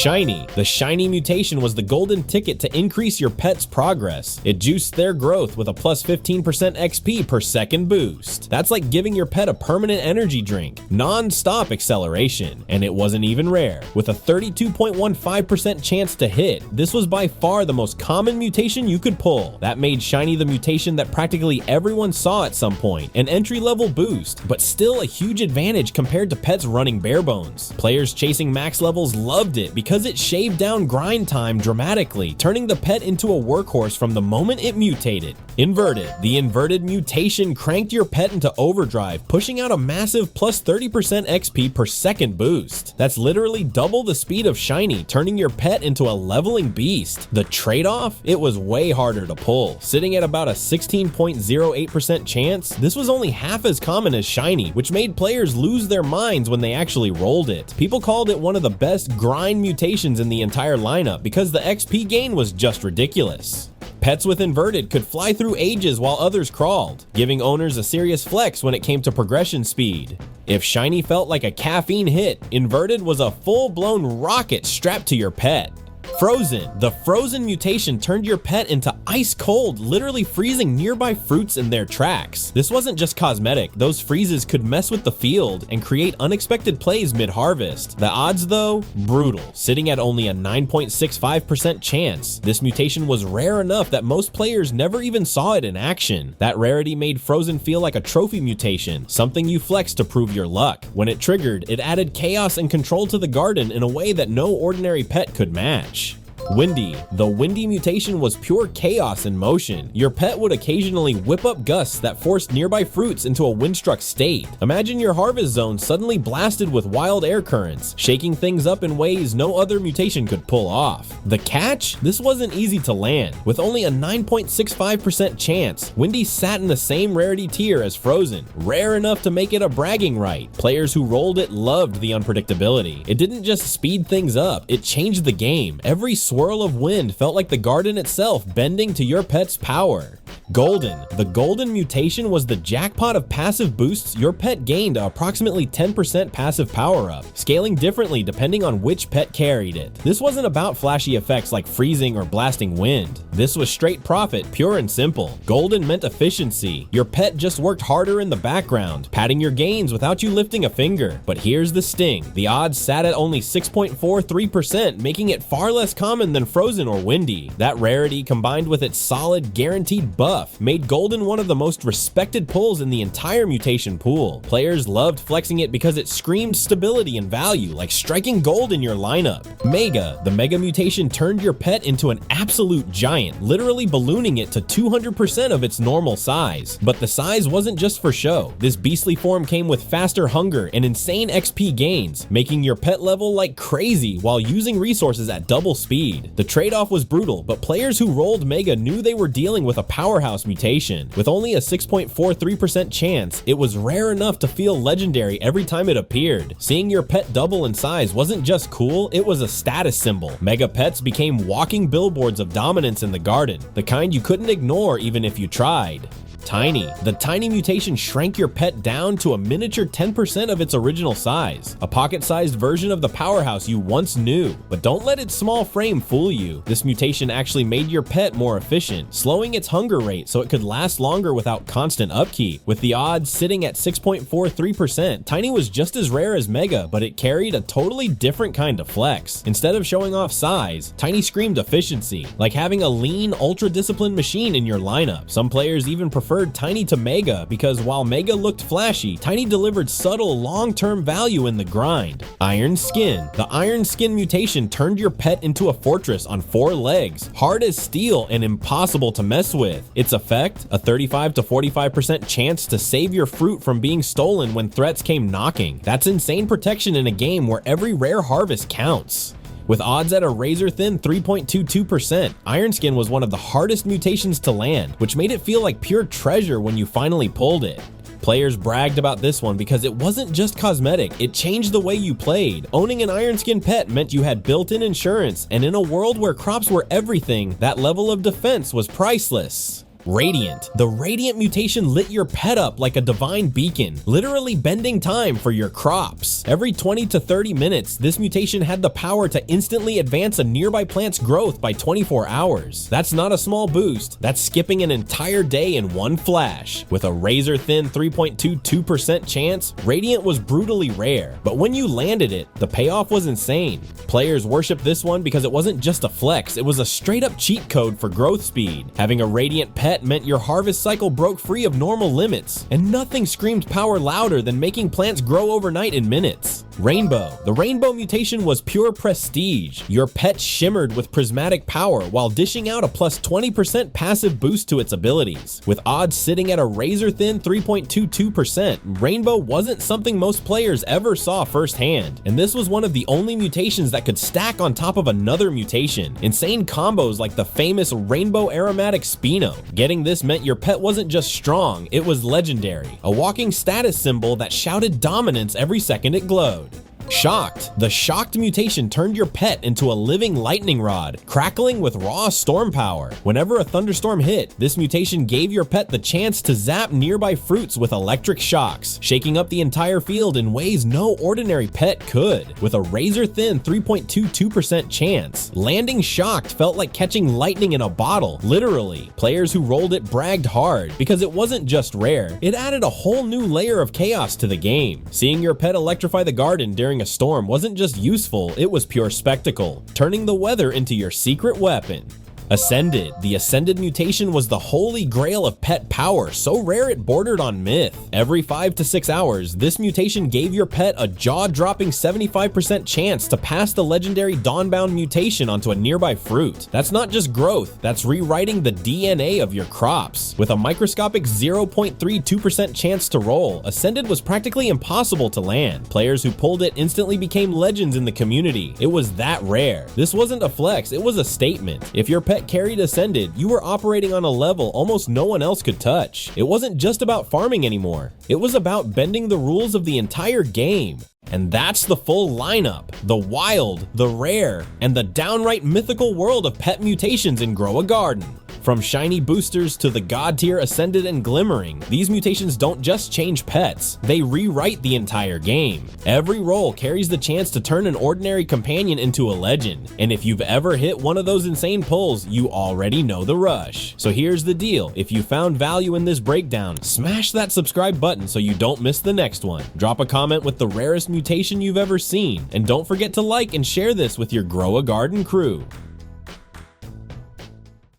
Shiny. The Shiny mutation was the golden ticket to increase your pet's progress. It juiced their growth with a plus 15% XP per second boost. That's like giving your pet a permanent energy drink, non-stop acceleration, and it wasn't even rare. With a 32.15% chance to hit, this was by far the most common mutation you could pull. That made Shiny the mutation that practically everyone saw at some point, an entry-level boost, but still a huge advantage compared to pets running bare bones. Players chasing max levels loved it because it shaved down grind time dramatically, turning the pet into a workhorse from the moment it mutated. Inverted. The inverted mutation cranked your pet into overdrive, pushing out a massive plus 30% XP per second boost. That's literally double the speed of Shiny, turning your pet into a leveling beast. The trade-off? It was way harder to pull. Sitting at about a 16.08% chance, this was only half as common as Shiny, which made players lose their minds when they actually rolled it. People called it one of the best grind mutations in the entire lineup because the XP gain was just ridiculous. Pets with inverted could fly through ages while others crawled, giving owners a serious flex when it came to progression speed. If Shiny felt like a caffeine hit, inverted was a full-blown rocket strapped to your pet. Frozen. The frozen mutation turned your pet into ice cold, literally freezing nearby fruits in their tracks. This wasn't just cosmetic, those freezes could mess with the field and create unexpected plays mid-harvest. The odds though? Brutal, sitting at only a 9.65% chance. This mutation was rare enough that most players never even saw it in action. That rarity made Frozen feel like a trophy mutation, something you flex to prove your luck. When it triggered, it added chaos and control to the garden in a way that no ordinary pet could match. Windy. The Windy mutation was pure chaos in motion. Your pet would occasionally whip up gusts that forced nearby fruits into a windstruck state. Imagine your harvest zone suddenly blasted with wild air currents, shaking things up in ways no other mutation could pull off. The catch? This wasn't easy to land. With only a 9.65% chance, Windy sat in the same rarity tier as Frozen, rare enough to make it a bragging right. Players who rolled it loved the unpredictability. It didn't just speed things up, it changed the game. Every swirl of wind felt like the garden itself bending to your pet's power. Golden. The Golden mutation was the jackpot of passive boosts your pet gained approximately 10% passive power up, scaling differently depending on which pet carried it. This wasn't about flashy effects like freezing or blasting wind. This was straight profit, pure and simple. Golden meant efficiency. Your pet just worked harder in the background, padding your gains without you lifting a finger. But here's the sting. The odds sat at only 6.43%, making it far less common than Frozen or Windy. That rarity, combined with its solid, guaranteed buff, made Golden one of the most respected pulls in the entire mutation pool. Players loved flexing it because it screamed stability and value, like striking gold in your lineup. Mega. The Mega mutation turned your pet into an absolute giant, literally ballooning it to 200% of its normal size. But the size wasn't just for show. This beastly form came with faster hunger and insane XP gains, making your pet level like crazy while using resources at double speed. The trade-off was brutal, but players who rolled Mega knew they were dealing with a powerhouse mutation. With only a 6.43% chance, it was rare enough to feel legendary every time it appeared. Seeing your pet double in size wasn't just cool, it was a status symbol. Mega pets became walking billboards of dominance in the garden, the kind you couldn't ignore even if you tried. Tiny. The Tiny mutation shrank your pet down to a miniature 10% of its original size, a pocket-sized version of the powerhouse you once knew. But don't let its small frame fool you. This mutation actually made your pet more efficient, slowing its hunger rate so it could last longer without constant upkeep. With the odds sitting at 6.43%, Tiny was just as rare as Mega, but it carried a totally different kind of flex. Instead of showing off size, Tiny screamed efficiency, like having a lean, ultra-disciplined machine in your lineup. Some players even preferred Tiny to Mega because while Mega looked flashy, Tiny delivered subtle, long-term value in the grind. Iron Skin. The Iron Skin mutation turned your pet into a fortress on 4 legs, hard as steel and impossible to mess with. Its effect? A 35 to 45% chance to save your fruit from being stolen when threats came knocking. That's insane protection in a game where every rare harvest counts. With odds at a razor-thin 3.22%, Iron Skin was one of the hardest mutations to land, which made it feel like pure treasure when you finally pulled it. Players bragged about this one because it wasn't just cosmetic, it changed the way you played. Owning an Iron Skin pet meant you had built-in insurance, and in a world where crops were everything, that level of defense was priceless. Radiant. The Radiant mutation lit your pet up like a divine beacon, literally bending time for your crops. Every 20 to 30 minutes, this mutation had the power to instantly advance a nearby plant's growth by 24 hours. That's not a small boost, that's skipping an entire day in one flash. With a razor-thin 3.22% chance, Radiant was brutally rare, but when you landed it, the payoff was insane. Players worshipped this one because it wasn't just a flex, it was a straight-up cheat code for growth speed. Having a Radiant pet meant your harvest cycle broke free of normal limits, and nothing screamed power louder than making plants grow overnight in minutes. Rainbow. The Rainbow mutation was pure prestige. Your pet shimmered with prismatic power while dishing out a plus 20% passive boost to its abilities. With odds sitting at a razor-thin 3.22%, Rainbow wasn't something most players ever saw firsthand, and this was one of the only mutations that could stack on top of another mutation. Insane combos like the famous Rainbow Aromatic Spino. Getting this meant your pet wasn't just strong, it was legendary. A walking status symbol that shouted dominance every second it glowed. Shocked. The Shocked mutation turned your pet into a living lightning rod, crackling with raw storm power. Whenever a thunderstorm hit, this mutation gave your pet the chance to zap nearby fruits with electric shocks, shaking up the entire field in ways no ordinary pet could. With a razor-thin 3.22% chance, landing Shocked felt like catching lightning in a bottle, literally. Players who rolled it bragged hard, because it wasn't just rare, it added a whole new layer of chaos to the game. Seeing your pet electrify the garden during a storm wasn't just useful, it was pure spectacle, turning the weather into your secret weapon. Ascended. The Ascended mutation was the holy grail of pet power, so rare it bordered on myth. Every 5 to 6 hours, this mutation gave your pet a jaw-dropping 75% chance to pass the legendary Dawnbound mutation onto a nearby fruit. That's not just growth, that's rewriting the DNA of your crops. With a microscopic 0.32% chance to roll, Ascended was practically impossible to land. Players who pulled it instantly became legends in the community. It was that rare. This wasn't a flex, it was a statement. If your pet carried Ascended, you were operating on a level almost no one else could touch. It wasn't just about farming anymore. It was about bending the rules of the entire game. And that's the full lineup. The wild, the rare, and the downright mythical world of pet mutations in Grow a Garden. From shiny boosters to the god tier Ascended and Glimmering, these mutations don't just change pets, they rewrite the entire game. Every roll carries the chance to turn an ordinary companion into a legend, and if you've ever hit one of those insane pulls, you already know the rush. So here's the deal, if you found value in this breakdown, smash that subscribe button so you don't miss the next one. Drop a comment with the rarest mutation you've ever seen, and don't forget to like and share this with your Grow a Garden crew.